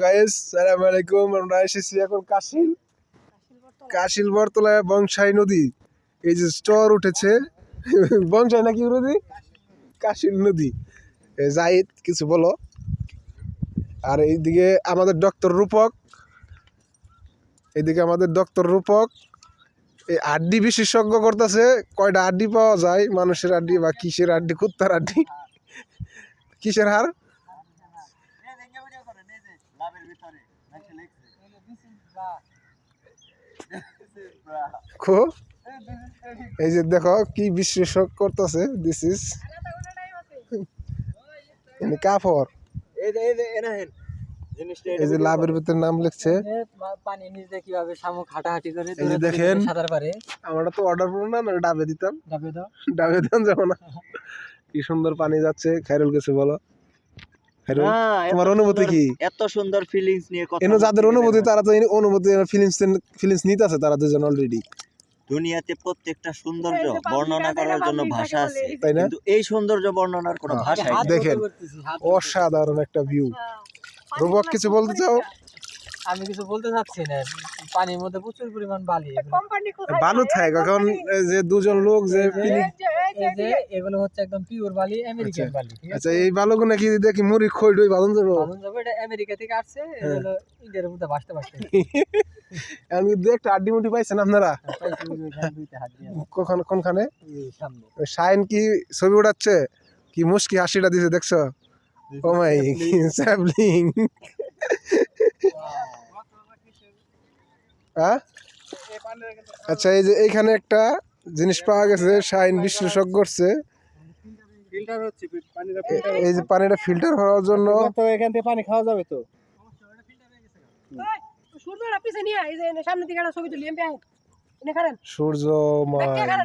Guys সালাম আলাইকুম। আমরা এসেছি এখন কাশিল বরতলায় বংশাই নদী। এই যে স্টোর উঠেছে বংশাই নাকি নদী, কাশিল নদী। জাহিদ কিছু বলো। আর এইদিকে আমাদের ডক্টর রূপক এই আড্ডি বিশেষজ্ঞ করতেছে। কয়টা আড্ডি পাওয়া যায়, মানুষের আড্ডি বা কিসের আড্ডি, কুত্তার আড্ডি, কিসের হার। এই যে দেখো কি বিশ্লেষণ করতেছে। দিস ইজ কাপড়। এই যে লাভের ভিতরে নাম লিখছে। পানির নিচে কিভাবে শামুক হাঁটাহাঁটি করে এই যে দেখেন, সাঁতার পারে। আমরা তো অর্ডার করবো না, ডাবে দিতাম। ডাবে দাও যাবো না। কি সুন্দর পানি যাচ্ছে। খায়রুল কিছু বলো। তোমার অনুভূতি কি? এত সুন্দর ফিলিংস নিয়ে কথা এনো যাদের অনুভূতি, তারা তো অনুভূতি ফিলিংস নিতেছে, তারা দুজন অলরেডি। দুনিয়াতে প্রত্যেকটা সৌন্দর্য বর্ণনা করার জন্য ভাষা আছে, তাই না? কিন্তু এই সৌন্দর্য বর্ণনার কোনো ভাষা নেই। দেখেন অসাধারণ একটা ভিউ। রূপক কিছু বলতে চাও? আমি কিছু বলতে চাচ্ছি না, পানির মধ্যে প্রচুর পরিমাণ বালি। বালু থাকে এখন যে দুজন লোক যে এগুলো হচ্ছে একদম পিওর বালি, আমেরিকান বালি। আচ্ছা, এই বালুগুলো কি দেখি মুড়ি খইডই বাঁধন যাবো। এটা আমেরিকা থেকে আসছে, এগুলো ইন্ডিয়ার মধ্যে ভাসতে আমি একটা আড্ডি মুটি পাইছেন আপনারা কোনখানে? শাইন কি ছবি উঠাচ্ছে, কি মুশকি হাসিটা দিছে দেখছো? ও মাই স্যাবলিং। আচ্ছা, এই যে এইখানে একটা জিনিস পাওয়া গেছে, শাইন বিশ্লেষণ করছে। এই যে পানিটা ফিল্টার হওয়ার জন্য এখান থেকে পানি খাওয়া যাবে তো। সূর্য